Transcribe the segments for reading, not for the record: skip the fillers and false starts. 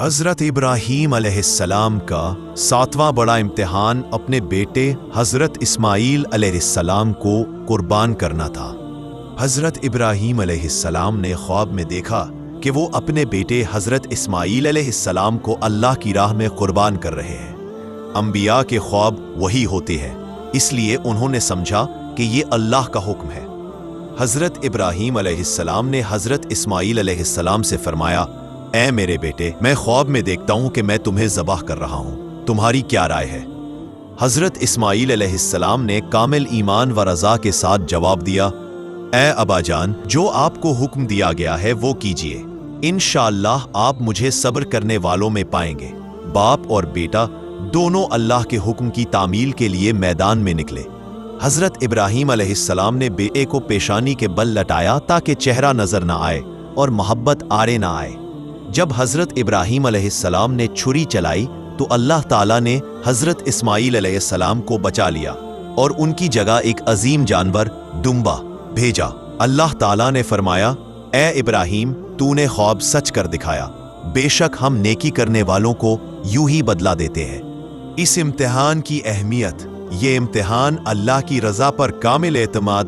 حضرت ابراہیم علیہ السلام کا 7واں بڑا امتحان اپنے بیٹے حضرت اسماعیل علیہ السلام کو قربان کرنا تھا۔ حضرت ابراہیم علیہ السلام نے خواب میں دیکھا کہ وہ اپنے بیٹے حضرت اسماعیل علیہ السلام کو اللہ کی راہ میں قربان کر رہے ہیں۔ انبیاء کے خواب وہی ہوتے ہیں، اس لیے انہوں نے سمجھا کہ یہ اللہ کا حکم ہے۔ حضرت ابراہیم علیہ السلام نے حضرت اسماعیل علیہ السلام سے فرمایا، اے میرے بیٹے، میں خواب میں دیکھتا ہوں کہ میں تمہیں ذبح کر رہا ہوں، تمہاری کیا رائے ہے؟ حضرت اسماعیل علیہ السلام نے کامل ایمان و رضا کے ساتھ جواب دیا، اے ابا جان، جو آپ کو حکم دیا گیا ہے وہ کیجئے، انشاءاللہ آپ مجھے صبر کرنے والوں میں پائیں گے۔ باپ اور بیٹا دونوں اللہ کے حکم کی تعمیل کے لیے میدان میں نکلے۔ حضرت ابراہیم علیہ السلام نے بیٹے کو پیشانی کے بل لٹایا تاکہ چہرہ نظر نہ آئے اور محبت آڑے نہ آئے۔ جب حضرت ابراہیم علیہ السلام نے چھری چلائی تو اللہ تعالیٰ نے حضرت اسماعیل علیہ السلام کو بچا لیا اور ان کی جگہ ایک عظیم جانور دمبا بھیجا۔ اللہ تعالیٰ نے فرمایا، اے ابراہیم، تو نے خواب سچ کر دکھایا، بے شک ہم نیکی کرنے والوں کو یوں ہی بدلہ دیتے ہیں۔ اس امتحان کی اہمیت، یہ امتحان اللہ کی رضا پر کامل اعتماد،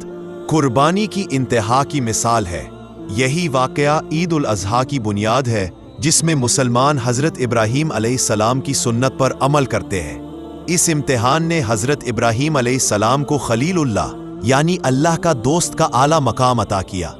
قربانی کی انتہا کی مثال ہے۔ یہی واقعہ عید الاضحیٰ کی بنیاد ہے، جس میں مسلمان حضرت ابراہیم علیہ السلام کی سنت پر عمل کرتے ہیں۔ اس امتحان نے حضرت ابراہیم علیہ السلام کو خلیل اللہ یعنی اللہ کا دوست کا اعلیٰ مقام عطا کیا۔